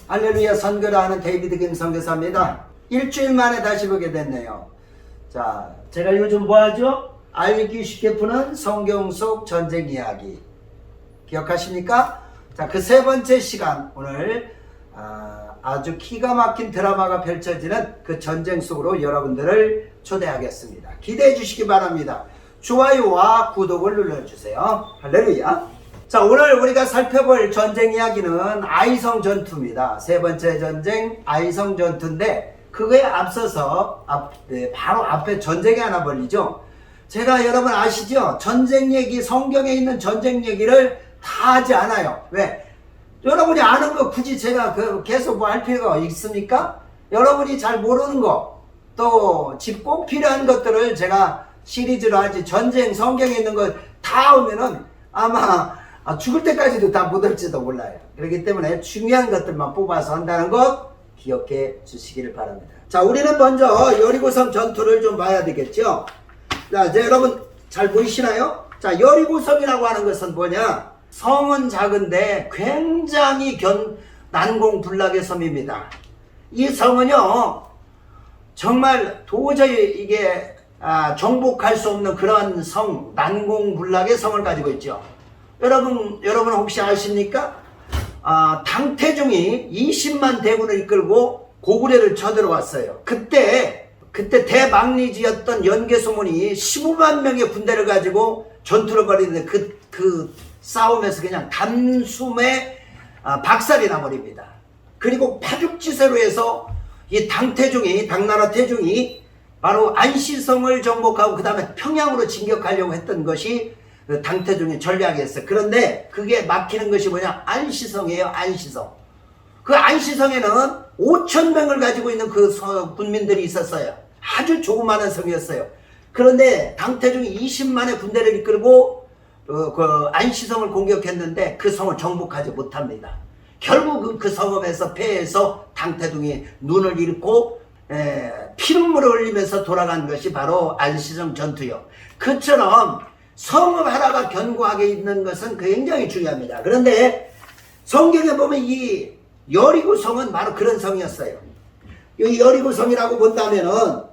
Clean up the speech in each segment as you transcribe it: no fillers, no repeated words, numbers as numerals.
할렐루야 선교를 하는 데이비드 김 선교사입니다. 일주일 만에 다시 보게 됐네요. 자, 제가 요즘 뭐하죠? 알기 쉽게 푸는 성경 속 전쟁 이야기 기억하십니까? 자, 그 세 번째 시간 오늘 아주 기가 막힌 드라마가 펼쳐지는 그 전쟁 속으로 여러분들을 초대하겠습니다. 기대해 주시기 바랍니다. 좋아요와 구독을 눌러주세요. 할렐루야. 자, 오늘 우리가 살펴볼 전쟁 이야기는 아이성 전투입니다. 세 번째 전쟁 아이성 전투인데 그거에 앞서서 바로 앞에 전쟁이 하나 벌리죠. 제가 여러분 아시죠? 전쟁 얘기, 성경에 있는 전쟁 얘기를 다 하지 않아요. 왜? 여러분이 아는 거 굳이 제가 계속 뭐 할 필요가 있습니까? 여러분이 잘 모르는 거, 또 집 꼭 필요한 것들을 제가 시리즈로 하지, 전쟁, 성경에 있는 거 다 오면은 아마 죽을 때까지도 다 못할지도 몰라요. 그렇기 때문에 중요한 것들만 뽑아서 한다는 것 기억해 주시기를 바랍니다. 자, 우리는 먼저 여리고성 전투를 좀 봐야 되겠죠. 자, 이제 여러분 잘 보이시나요? 자, 여리고성이라고 하는 것은 뭐냐? 성은 작은데 굉장히 난공불락의 섬입니다. 이 성은요, 정말 도저히 이게 정복할 수 없는 그런 성, 난공불락의 성을 가지고 있죠. 여러분 혹시 아십니까? 당태종이 20만 대군을 이끌고 고구려를 쳐들어왔어요. 그때 대망리지였던 연개소문이 15만 명의 군대를 가지고 전투를 벌이는데 그 싸움에서 그냥 단숨에 박살이 나버립니다. 그리고 파죽지세로 해서 이 당나라 태종이 바로 안시성을 정복하고 그 다음에 평양으로 진격하려고 했던 것이 당태종의 전략이었어요. 그런데 그게 막히는 것이 뭐냐? 안시성이에요. 안시성. 그 안시성에는 5,000명을 가지고 있는 그 군민들이 있었어요. 아주 조그마한 성이었어요. 그런데 당태종이 20만의 군대를 이끌고 그 안시성을 공격했는데 그 성을 정복하지 못합니다. 결국 그 성읍에서 패해서 당태종이 눈을 잃고 피눈물을 흘리면서 돌아간 것이 바로 안시성 전투요. 그처럼 성읍 하나가 견고하게 있는 것은 굉장히 중요합니다. 그런데 성경에 보면 이 여리고성은 바로 그런 성이었어요. 이 여리고성이라고 본다면은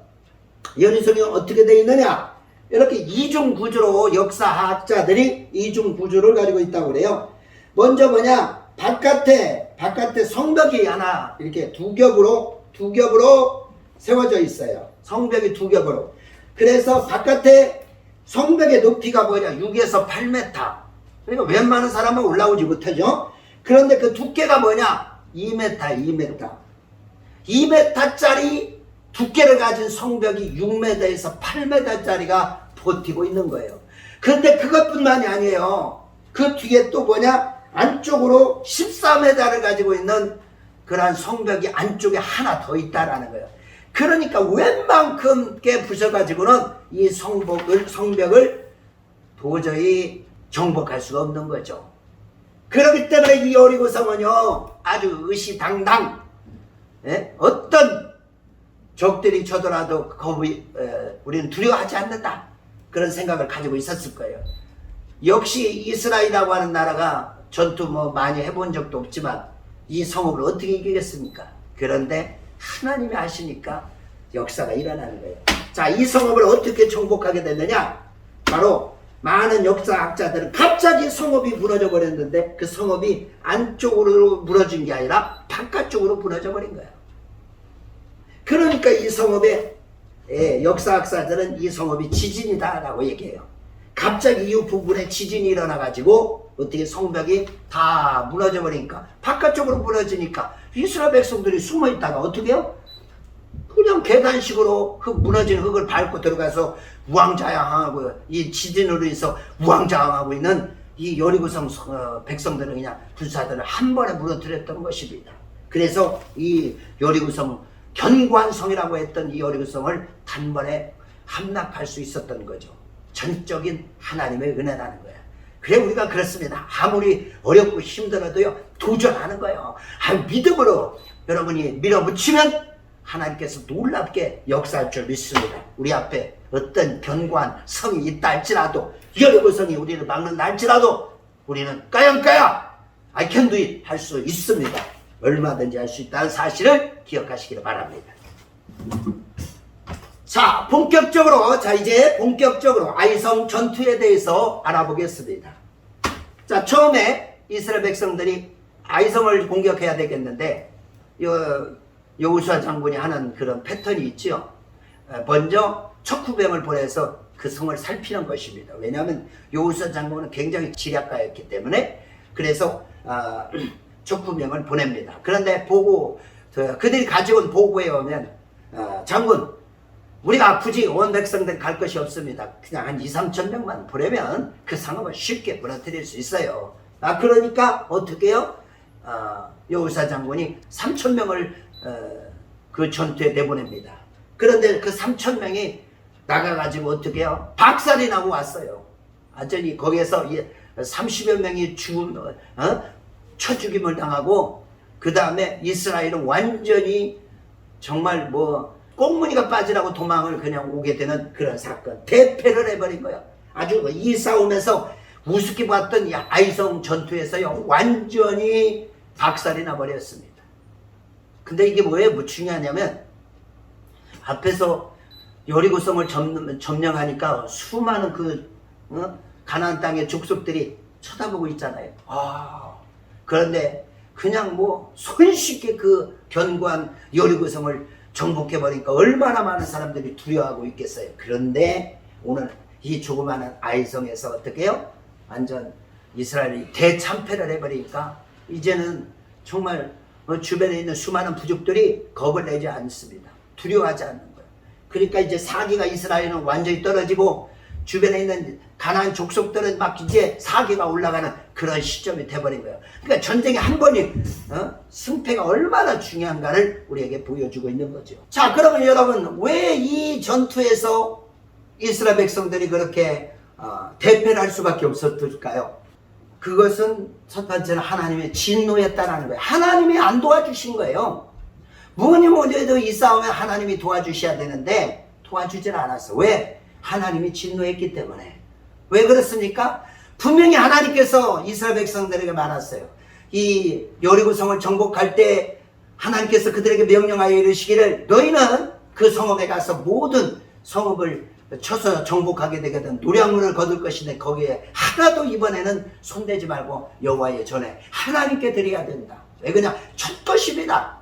여리고성이 어떻게 되어 있느냐? 이렇게 이중구조로 역사학자들이 이중구조를 가지고 있다고 그래요. 먼저 뭐냐? 바깥에 성벽이 하나 이렇게 두 겹으로 세워져 있어요. 성벽이 두 겹으로. 그래서 바깥에 성벽의 높이가 뭐냐? 6에서 8m. 그러니까 웬만한 사람은 올라오지 못하죠. 그런데 그 두께가 뭐냐? 2m. 2m짜리 두께를 가진 성벽이 6m에서 8m짜리가 버티고 있는 거예요. 그런데 그것뿐만이 아니에요. 그 뒤에 또 뭐냐? 안쪽으로 14m를 가지고 있는 그러한 성벽이 안쪽에 하나 더 있다라는 거예요. 그러니까 웬만큼 부셔가지고는 이 성벽을 도저히 정복할 수가 없는 거죠. 그렇기 때문에 이 여리고성은요, 아주 의시당당, 어떤 적들이 쳐들어도 우리는 두려워하지 않는다. 그런 생각을 가지고 있었을 거예요. 역시 이스라엘이라고 하는 나라가 전투 많이 해본 적도 없지만 이 성읍을 어떻게 이기겠습니까? 그런데 하나님이 하시니까 역사가 일어나는 거예요. 자, 이 성읍을 어떻게 정복하게 됐느냐? 바로 많은 역사학자들은 갑자기 성읍이 무너져 버렸는데 그 성읍이 안쪽으로 무너진 게 아니라 바깥쪽으로 무너져 버린 거예요. 그러니까 이 성읍의 역사학자들은 이 성읍이 지진이다라고 얘기해요. 갑자기 이 부분에 지진이 일어나가지고 어떻게 성벽이 다 무너져 버리니까 바깥쪽으로 무너지니까 이스라엘 백성들이 숨어 있다가 어떻게 해요? 그냥 계단식으로 무너진 흙을 밟고 들어가서 우왕좌왕하고 이 지진으로 인해서 우왕좌왕하고 있는 이 여리고성 백성들은 그냥 군사들을 한 번에 무너뜨렸던 것입니다. 그래서 이 여리고성 견고한 성이라고 했던 이 여리고성을 단번에 함락할 수 있었던 거죠. 전적인 하나님의 은혜라는 거예요. 그래 우리가 그렇습니다. 아무리 어렵고 힘들어도요 도전하는 거예요. 믿음으로 여러분이 밀어붙이면 하나님께서 놀랍게 역사할 줄 믿습니다. 우리 앞에 어떤 견고한 성이 있다 할지라도 여리고성이 우리를 막는다 할지라도 우리는 까양까양 I can do it 할 수 있습니다. 얼마든지 할 수 있다는 사실을 기억하시기를 바랍니다. 자, 이제 본격적으로 아이성 전투에 대해서 알아보겠습니다. 자, 처음에 이스라엘 백성들이 아이성을 공격해야 되겠는데, 여호수아 장군이 하는 그런 패턴이 있죠. 먼저 척후병을 보내서 그 성을 살피는 것입니다. 왜냐하면 여호수아 장군은 굉장히 지략가였기 때문에, 그래서 척후병을 보냅니다. 그런데 그들이 가지고 온 보고에 오면, 장군, 우리가 굳이 온 백성들 갈 것이 없습니다. 그냥 한 2~3천 명만 보내면 그 상업을 쉽게 무너뜨릴 수 있어요. 그러니까 어떻게 해요? 여호수아 장군이 3,000명을 그 전투에 내보냅니다. 그런데 그 3,000명이 나가가지고 어떻게 해요? 박살이 나고 왔어요. 완전히 거기에서 30여 명이 쳐 죽임을 당하고, 그 다음에 이스라엘은 완전히 정말 꽁무니가 빠지라고 도망을 그냥 오게 되는 그런 사건, 대패를 해버린 거예요. 아주 이 싸움에서 우습게 봤던 이 아이성 전투에서요, 완전히 박살이 나버렸습니다. 근데 이게 뭐예요? 중요하냐면, 앞에서 여리고성을 점령하니까 수많은 가나안 땅의 족속들이 쳐다보고 있잖아요. 그런데 그냥 손쉽게 그 견고한 여리고성을 정복해버리니까 얼마나 많은 사람들이 두려워하고 있겠어요. 그런데 오늘 이 조그마한 아이성에서 어떻게 해요? 완전 이스라엘이 대참패를 해버리니까 이제는 정말 주변에 있는 수많은 부족들이 겁을 내지 않습니다. 두려워하지 않는 거예요. 그러니까 이제 사기가 이스라엘은 완전히 떨어지고, 주변에 있는 가나안 족속들은 막 이제 사기가 올라가는 그런 시점이 돼버린 거예요. 그러니까 전쟁의 한 번이 승패가 얼마나 중요한가를 우리에게 보여주고 있는 거죠. 자, 그러면 여러분, 왜 이 전투에서 이스라엘 백성들이 그렇게 대패를 할 수밖에 없었을까요? 그것은 첫 번째는 하나님의 진노였다라는 거예요. 하나님이 안 도와주신 거예요. 뭐니 해도 이 싸움에 하나님이 도와주셔야 되는데 도와주질 않았어. 왜? 하나님이 진노했기 때문에. 왜 그렇습니까? 분명히 하나님께서 이스라엘 백성들에게 말했어요. 이 여리고성을 정복할 때 하나님께서 그들에게 명령하여 이르시기를, 너희는 그 성읍에 가서 모든 성읍을 쳐서 정복하게 되거든 노량물을 거둘 것인데 거기에 하나도 이번에는 손대지 말고 여호와의 전에 하나님께 드려야 된다. 왜 그냥 첫 것입니다.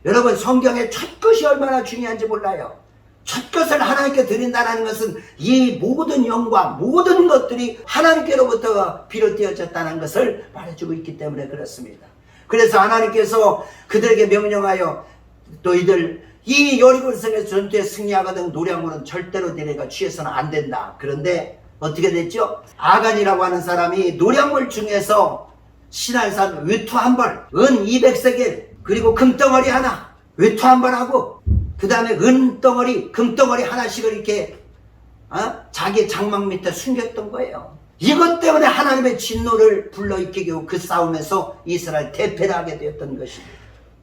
여러분, 성경의 첫 것이 얼마나 중요한지 몰라요. 첫 것을 하나님께 드린다는 것은 이 모든 영광, 모든 것들이 하나님께로부터 비롯되어졌다는 것을 말해주고 있기 때문에 그렇습니다. 그래서 하나님께서 그들에게 명령하여, 너희들 이 여리고성의 전투에 승리하거든 노량물은 절대로 너희가 취해서는 안 된다. 그런데 어떻게 됐죠? 아간이라고 하는 사람이 노량물 중에서 신할산 외투 한 벌, 은 200세겔, 그리고 금덩어리 하나, 외투 한 벌 하고, 그 다음에 은덩어리, 금덩어리 하나씩을 이렇게 자기 장막 밑에 숨겼던 거예요. 이것 때문에 하나님의 진노를 불러일으키고 그 싸움에서 이스라엘 대패를 하게 되었던 것입니다.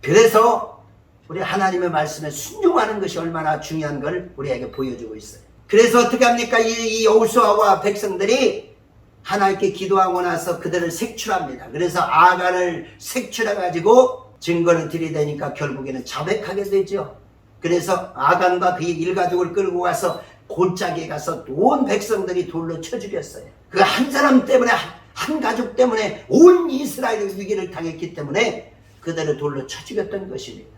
그래서 우리 하나님의 말씀에 순종하는 것이 얼마나 중요한 걸 우리에게 보여주고 있어요. 그래서 어떻게 합니까? 이 여호수아와 백성들이 하나님께 기도하고 나서 그들을 색출합니다. 그래서 아간을 색출해가지고 증거를 들이대니까 결국에는 자백하게 되죠. 그래서 아간과 그의 일가족을 끌고 가서 골짜기에 가서 온 백성들이 돌로 쳐 죽였어요. 그 한 사람 때문에, 한 가족 때문에 온 이스라엘의 위기를 당했기 때문에 그들을 돌로 쳐 죽였던 것입니다.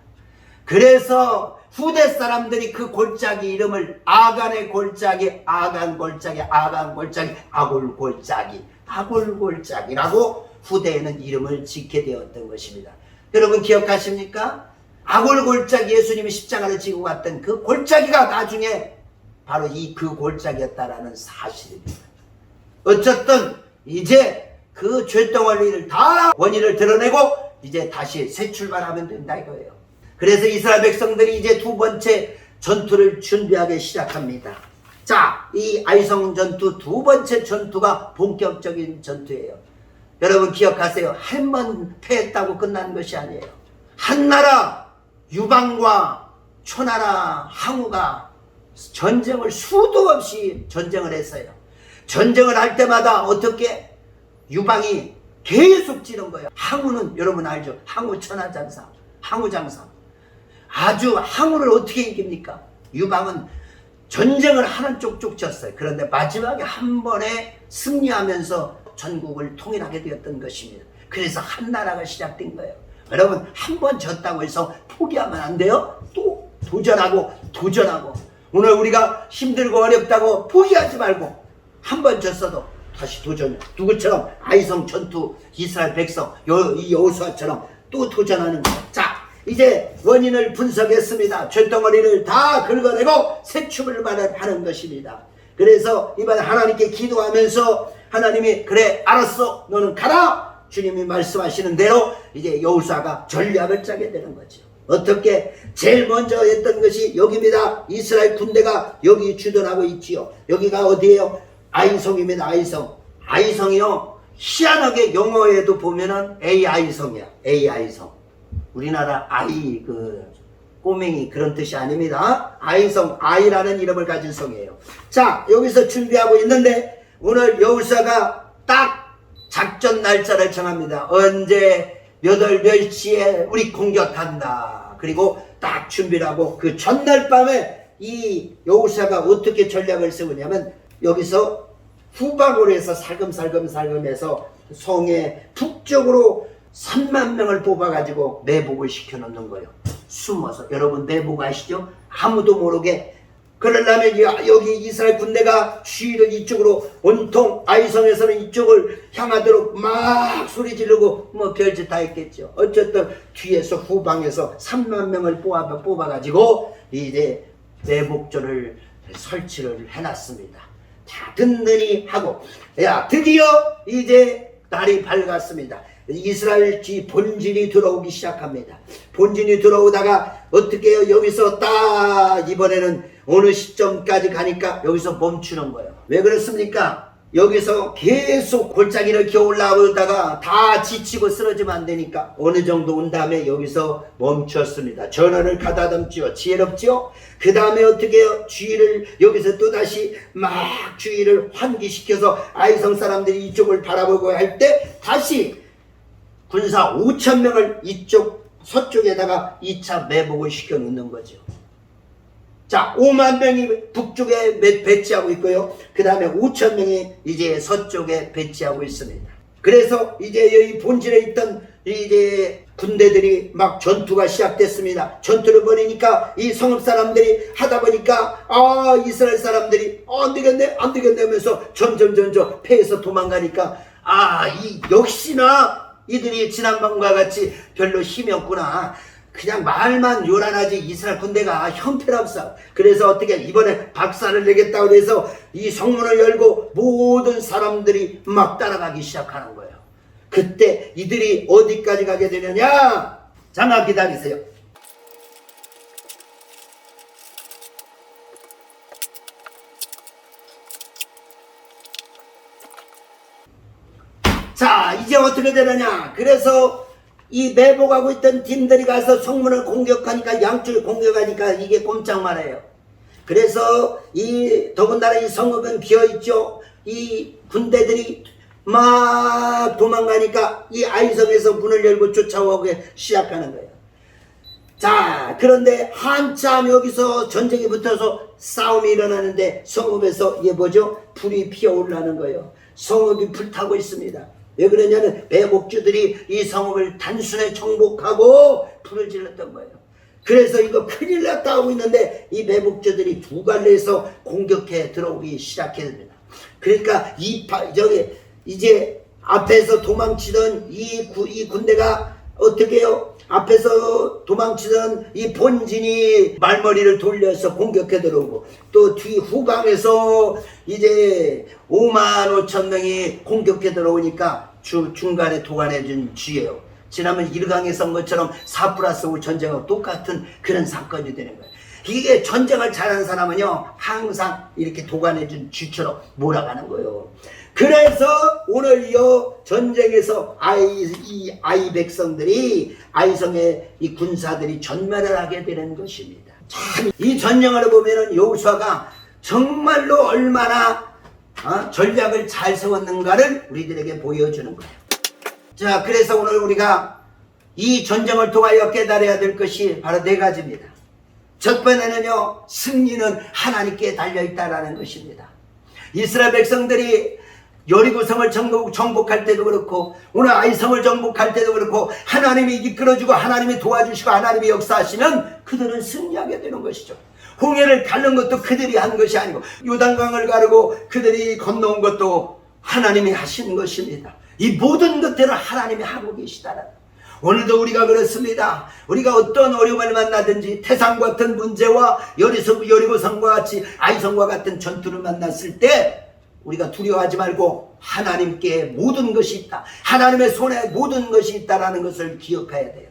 그래서 후대 사람들이 그 골짜기 이름을 아간의 골짜기, 아간 골짜기, 아간 골짜기, 아골 골짜기, 아골 골짜기라고 후대에는 이름을 짓게 되었던 것입니다. 여러분 기억하십니까? 아골 골짜기, 예수님이 십자가를 지고 갔던 그 골짜기가 나중에 바로 그 골짜기였다라는 사실입니다. 어쨌든 이제 그 죄덩어리를 다 원인을 드러내고 이제 다시 새 출발하면 된다 이거예요. 그래서 이스라엘 백성들이 이제 두 번째 전투를 준비하기 시작합니다. 자, 이 아이성 전투 두 번째 전투가 본격적인 전투예요. 여러분 기억하세요. 한 번 패했다고 끝나는 것이 아니에요. 한나라 유방과 초나라 항우가 전쟁을 수도 없이 전쟁을 했어요. 전쟁을 할 때마다 어떻게 유방이 계속 찌른 거예요. 항우는 여러분 알죠? 항우 천하장사, 항우장사. 아주 항우를 어떻게 이깁니까? 유방은 전쟁을 하는 쪽쪽 졌어요. 그런데 마지막에 한 번에 승리하면서 전국을 통일하게 되었던 것입니다. 그래서 한나라가 시작된 거예요. 여러분, 한 번 졌다고 해서 포기하면 안 돼요. 또 도전하고 도전하고. 오늘 우리가 힘들고 어렵다고 포기하지 말고 한 번 졌어도 다시 도전. 누구처럼? 아이성 전투 이스라엘 백성 이 여호수아처럼 또 도전하는 거예요. 자, 이제 원인을 분석했습니다. 쇳덩어리를 다 긁어내고 새춤을 하는 것입니다. 그래서 이번에 하나님께 기도하면서 하나님이 그래 알았어 너는 가라 주님이 말씀하시는 대로 이제 여호수아가 전략을 짜게 되는 거죠. 어떻게? 제일 먼저 했던 것이 여기입니다. 이스라엘 군대가 여기 주둔하고 있지요. 여기가 어디예요? 아이성입니다. 아이성. 아이성이요, 희한하게 영어에도 보면은 AI성이야. AI성. 우리나라 아이 꼬맹이 그런 뜻이 아닙니다. 아이성, 아이라는 이름을 가진 성이에요. 자, 여기서 준비하고 있는데 오늘 여호수아가 딱 작전 날짜를 정합니다. 언제 몇 월 몇 시에 우리 공격한다. 그리고 딱 준비를 하고 그 전날 밤에 이 여호수아가 어떻게 전략을 세우냐면 여기서 후방으로 해서 살금살금 해서 성의 북쪽으로 3만 명을 뽑아가지고 매복을 시켜놓는 거예요. 숨어서. 여러분 매복 아시죠? 아무도 모르게. 그러려면 여기 이스라엘 군대가 주위를 이쪽으로 온통 아이성에서는 이쪽을 향하도록 막 소리 지르고 뭐 별짓 다 했겠죠. 어쨌든 뒤에서 후방에서 3만 명을 뽑아가지고 이제 매복조를 설치를 해놨습니다. 다 든든히 하고, 야, 드디어 이제 날이 밝았습니다. 이스라엘 본진이 들어오기 시작합니다. 본진이 들어오다가 어떻게 해요? 여기서 딱 이번에는 어느 시점까지 가니까 여기서 멈추는 거예요. 왜 그렇습니까? 여기서 계속 골짜기를 기어 올라오다가 다 지치고 쓰러지면 안 되니까 어느 정도 온 다음에 여기서 멈췄습니다. 전원을 가다듬지요. 지혜롭지요? 그 다음에 어떻게 해요? 주위를 여기서 또다시 막 주위를 환기시켜서 아이성 사람들이 이쪽을 바라보고 할 때 다시 군사 5,000명을 이쪽 서쪽에다가 2차 매복을 시켜 놓는 거죠. 자, 5만 명이 북쪽에 배치하고 있고요. 그 다음에 5,000명이 이제 서쪽에 배치하고 있습니다. 그래서 이제 여기 본진에 있던 이제 군대들이 막 전투가 시작됐습니다. 전투를 벌이니까 이 성읍 사람들이 하다 보니까 이스라엘 사람들이 안 되겠네 하면서 점점 패해서 도망가니까 역시나 이들이 지난번과 같이 별로 힘이 없구나. 그냥 말만 요란하지 이스라엘 군대가 형편없어. 그래서 어떻게 이번에 박살을 내겠다고 해서 이 성문을 열고 모든 사람들이 막 따라가기 시작하는 거예요. 그때 이들이 어디까지 가게 되느냐? 잠깐 기다리세요. 자, 이제 어떻게 되느냐? 그래서 이 매복하고 있던 팀들이 가서 성문을 공격하니까 양쪽을 공격하니까 이게 꼼짝만 해요. 그래서 더군다나 이 성읍은 비어있죠. 이 군대들이 막 도망가니까 이 아이성에서 문을 열고 쫓아오기 시작하는 거예요. 자, 그런데 한참 여기서 전쟁이 붙어서 싸움이 일어나는데 성읍에서 이게 뭐죠? 불이 피어오르는 거예요. 성읍이 불타고 있습니다. 왜 그러냐면 매복주들이 이 성읍을 단순히 정복하고 불을 질렀던 거예요. 그래서 이거 큰일 났다 하고 있는데 이 매복주들이 두 갈래에서 공격해 들어오기 시작했습니다. 그러니까 이제 앞에서 도망치던 이 군대가 어떻게 해요? 앞에서 도망치던 이 본진이 말머리를 돌려서 공격해 들어오고 또 뒤 후방에서 이제 55,000명이 공격해 들어오니까 중간에 도관해준 쥐예요. 지난번 1강에 선 것처럼 4+5 전쟁하고 똑같은 그런 사건이 되는 거예요. 이게 전쟁을 잘하는 사람은요 항상 이렇게 도관해준 쥐처럼 몰아가는 거예요. 그래서 오늘 이 전쟁에서 아이 백성들이 아이성의 이 군사들이 전멸을 하게 되는 것입니다. 참 이 전쟁을 보면은 여호수아가 정말로 얼마나 전략을 잘 세웠는가를 우리들에게 보여주는 거예요. 자, 그래서 오늘 우리가 이 전쟁을 통하여 깨달아야 될 것이 바로 네 가지입니다. 첫 번째는요, 승리는 하나님께 달려있다라는 것입니다. 이스라엘 백성들이 여리고성을 정복할 때도 그렇고 오늘 아이성을 정복할 때도 그렇고 하나님이 이끌어주고 하나님이 도와주시고 하나님이 역사하시면 그들은 승리하게 되는 것이죠. 홍해를 가른 것도 그들이 한 것이 아니고 요단강을 가르고 그들이 건너온 것도 하나님이 하신 것입니다. 이 모든 것들은 하나님이 하고 계시다는, 오늘도 우리가 그렇습니다. 우리가 어떤 어려움을 만나든지 태산 같은 문제와 여리고성과 같이 아이성과 같은 전투를 만났을 때 우리가 두려워하지 말고 하나님께 모든 것이 있다, 하나님의 손에 모든 것이 있다라는 것을 기억해야 돼요.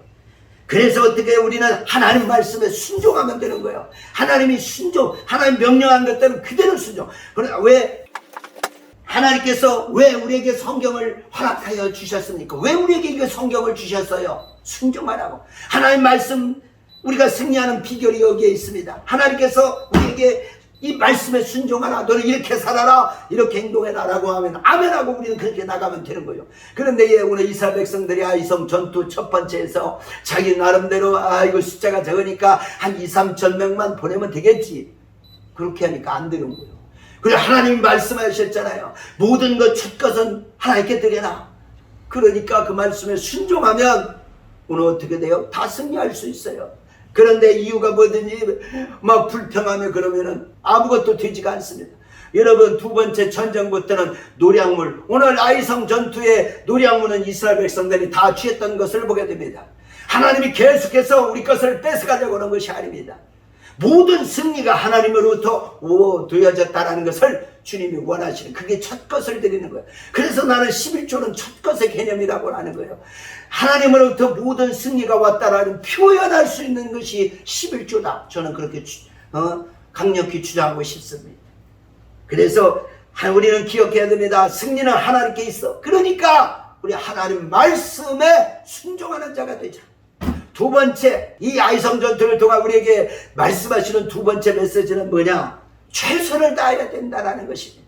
그래서 어떻게 우리는 하나님 말씀에 순종하면 되는 거예요. 하나님이 하나님 명령한 것들은 그대로 순종. 그러나 왜 하나님께서 왜 우리에게 성경을 허락하여 주셨습니까? 왜 우리에게 이 성경을 주셨어요? 순종하라고. 하나님 말씀, 우리가 승리하는 비결이 여기에 있습니다. 하나님께서 우리에게 이 말씀에 순종하라, 너는 이렇게 살아라, 이렇게 행동해라 라고 하면 아멘하고 우리는 그렇게 나가면 되는 거예요. 그런데 오늘 이스라엘 백성들이 아이성 전투 첫 번째에서 자기 나름대로 이거 숫자가 적으니까 한 2-3천 명만 보내면 되겠지, 그렇게 하니까 안 되는 거예요. 그리고 하나님이 말씀하셨잖아요. 모든 것 첫 것은 하나님께 드려라. 그러니까 그 말씀에 순종하면 오늘 어떻게 돼요? 다 승리할 수 있어요. 그런데 이유가 뭐든지 막 불평하며 그러면은 아무것도 되지가 않습니다. 여러분, 두 번째 전쟁부터는 노략물, 오늘 아이성 전투의 노략물은 이스라엘 백성들이 다 취했던 것을 보게 됩니다. 하나님이 계속해서 우리 것을 뺏어가려고 하는 것이 아닙니다. 모든 승리가 하나님으로부터 되어졌다는 것을 주님이 원하시는, 그게 첫 것을 드리는 거예요. 그래서 나는 11조는 첫 것의 개념이라고 하는 거예요. 하나님으로부터 모든 승리가 왔다라는 표현할 수 있는 것이 11조다. 저는 그렇게 강력히 주장하고 싶습니다. 그래서 우리는 기억해야 됩니다. 승리는 하나님께 있어. 그러니까 우리 하나님 말씀에 순종하는 자가 되자. 두 번째, 이 아이성 전투를 통해 우리에게 말씀하시는 두 번째 메시지는 뭐냐? 최선을 다해야 된다는 것입니다.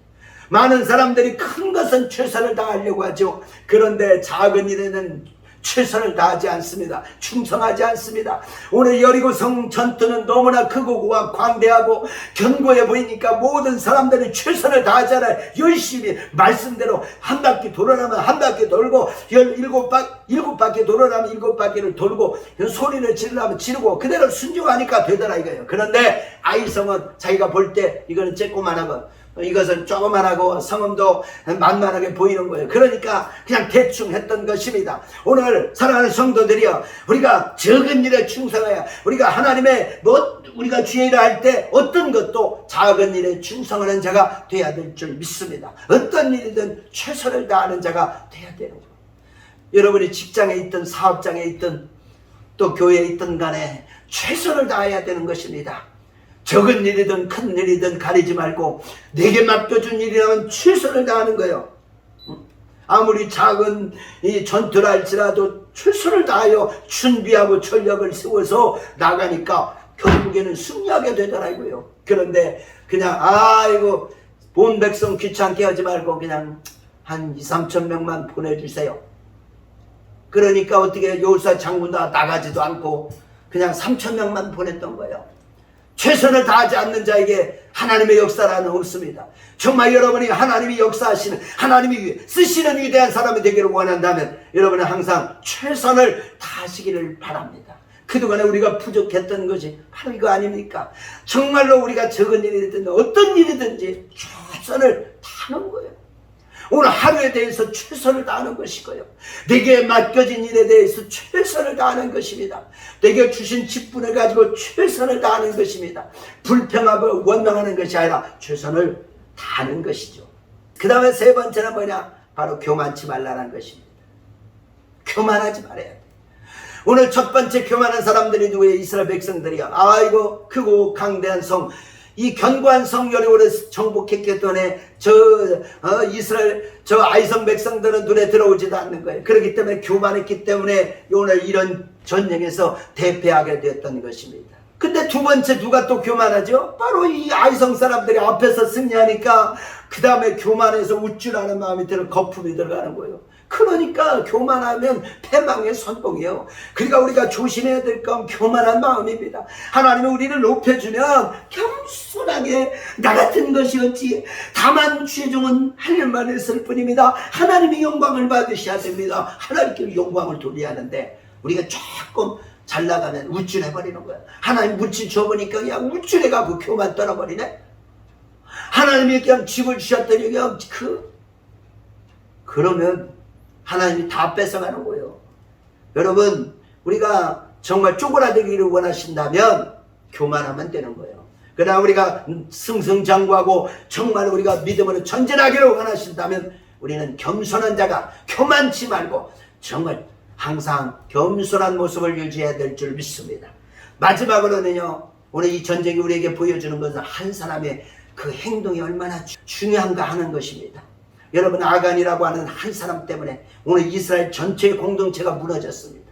많은 사람들이 큰 것은 최선을 다하려고 하죠. 그런데 작은 일에는 최선을 다하지 않습니다. 충성하지 않습니다. 오늘 여리고성 전투는 너무나 크고 광대하고 견고해 보이니까 모든 사람들이 최선을 다하잖아요. 열심히 말씀대로 한 바퀴 돌아가면 한 바퀴 돌고, 7바퀴 돌아가면 7바퀴를 돌고, 소리를 지르려면 지르고 그대로 순종하니까 되더라 이거예요. 그런데 아이성은 자기가 볼 때 이거는 쬐꼬만하고 이것은 조그만하고 성음도 만만하게 보이는 거예요. 그러니까 그냥 대충 했던 것입니다. 오늘 사랑하는 성도들이여, 우리가 적은 일에 충성해야, 우리가 하나님의 우리가 주의 일을 할 때 어떤 것도 작은 일에 충성하는 자가 돼야 될 줄 믿습니다. 어떤 일이든 최선을 다하는 자가 돼야 되는 거예요. 여러분이 직장에 있든 사업장에 있든 또 교회에 있든 간에 최선을 다해야 되는 것입니다. 적은 일이든 큰 일이든 가리지 말고 내게 맡겨준 일이라면 최선을 다하는 거예요. 아무리 작은 이 전투라 할지라도 최선을 다하여 준비하고 전력을 세워서 나가니까 결국에는 승리하게 되더라고요. 그런데 그냥 이거 본 백성 귀찮게 하지 말고 그냥 한 2-3천 명만 보내주세요. 그러니까 어떻게 여호수아 장군 다 나가지도 않고 그냥 3천 명만 보냈던 거예요. 최선을 다하지 않는 자에게 하나님의 역사라는 없습니다. 정말 여러분이 하나님이 역사하시는, 하나님이 쓰시는 위대한 사람이 되기를 원한다면 여러분은 항상 최선을 다하시기를 바랍니다. 그동안에 우리가 부족했던 것이 바로 이거 아닙니까? 정말로 우리가 적은 일이든 어떤 일이든지 최선을 다하는 거예요. 오늘 하루에 대해서 최선을 다하는 것이고요. 내게 맡겨진 일에 대해서 최선을 다하는 것입니다. 내게 주신 직분을 가지고 최선을 다하는 것입니다. 불평하고 원망하는 것이 아니라 최선을 다하는 것이죠. 그 다음에 세 번째는 뭐냐? 바로 교만치 말라는 것입니다. 교만하지 말아야 돼. 오늘 첫 번째 교만한 사람들이 누구예요? 이스라엘 백성들이야. 이거 크고 강대한 성, 이 견고한 성열이 오래 정복했기 때문에 이스라엘 아이성 백성들은 눈에 들어오지도 않는 거예요. 그렇기 때문에 교만했기 때문에 오늘 이런 전쟁에서 대패하게 되었던 것입니다. 근데 두 번째 누가 또 교만하죠? 바로 이 아이성 사람들이 앞에서 승리하니까 그 다음에 교만해서 우쭐하는 마음이 들어 거품이 들어가는 거예요. 그러니까 교만하면 패망의 선봉이에요. 그러니까 우리가 조심해야 될 건 교만한 마음입니다. 하나님이 우리를 높여주면 겸손하게 나 같은 것이 어찌 다만 최종은 할 일만 했을 뿐입니다. 하나님이 영광을 받으셔야 됩니다. 하나님께 영광을 돌려야 하는데 우리가 조금 잘 나가면 우쭐해버리는 거야. 하나님 물질 줘보니까 그냥 우쭐해가고 교만 떨어버리네. 하나님이 그냥 집을 주셨더니 그냥 그러면 하나님이 다 뺏어가는 거예요. 여러분, 우리가 정말 쪼그라들기를 원하신다면 교만하면 되는 거예요. 그러나 우리가 승승장구하고 정말 우리가 믿음으로 전진하기를 원하신다면 우리는 겸손한 자가 교만치 말고 정말 항상 겸손한 모습을 유지해야 될 줄 믿습니다. 마지막으로는요, 오늘 이 전쟁이 우리에게 보여주는 것은 한 사람의 그 행동이 얼마나 중요한가 하는 것입니다. 여러분, 아간이라고 하는 한 사람 때문에 오늘 이스라엘 전체의 공동체가 무너졌습니다.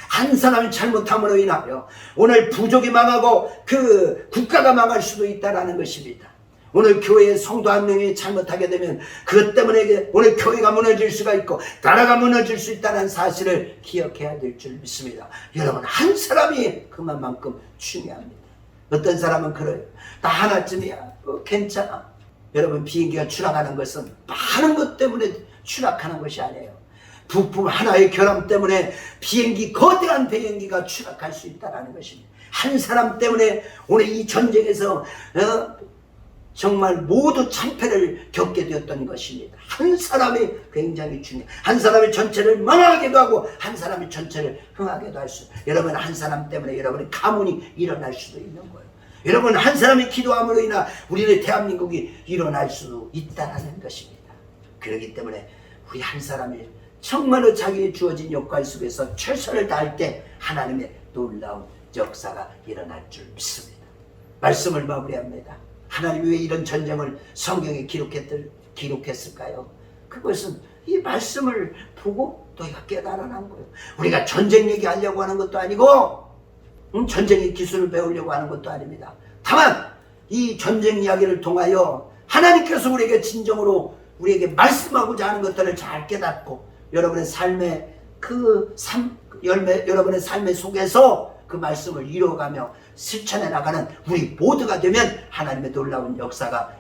한 사람이 잘못함으로 인하여 오늘 부족이 망하고 그 국가가 망할 수도 있다는 것입니다. 오늘 교회의 성도 한 명이 잘못하게 되면 그것 때문에 오늘 교회가 무너질 수가 있고 나라가 무너질 수 있다는 사실을 기억해야 될 줄 믿습니다. 여러분, 한 사람이 그만큼 중요합니다. 어떤 사람은 그래요. 나 하나쯤이야. 괜찮아. 여러분, 비행기가 추락하는 것은 많은 것 때문에 추락하는 것이 아니에요. 부품 하나의 결함 때문에 거대한 비행기가 추락할 수 있다는 것입니다. 한 사람 때문에 오늘 이 전쟁에서 정말 모두 참패를 겪게 되었던 것입니다. 한 사람이 굉장히 중요해요. 한 사람이 전체를 망하게도 하고 한 사람이 전체를 흥하게도 할 수. 여러분, 한 사람 때문에 여러분의 가문이 일어날 수도 있는 거예요. 여러분, 한 사람이 기도함으로 인하 우리의 대한민국이 일어날 수도 있다는 것입니다. 그렇기 때문에 우리 한 사람이 정말로 자기의 주어진 역할 속에서 최선을 다할 때 하나님의 놀라운 역사가 일어날 줄 믿습니다. 말씀을 마무리합니다. 하나님이 왜 이런 전쟁을 성경에 기록했을까요? 그것은 이 말씀을 보고 너희가 깨달아난 거예요. 우리가 전쟁 얘기하려고 하는 것도 아니고 전쟁의 기술을 배우려고 하는 것도 아닙니다. 다만 이 전쟁 이야기를 통하여 하나님께서 우리에게 진정으로 우리에게 말씀하고자 하는 것들을 잘 깨닫고 여러분의 삶의 여러분의 삶의 속에서 그 말씀을 이루어가며 실천해 나가는 우리 모두가 되면 하나님의 놀라운 역사가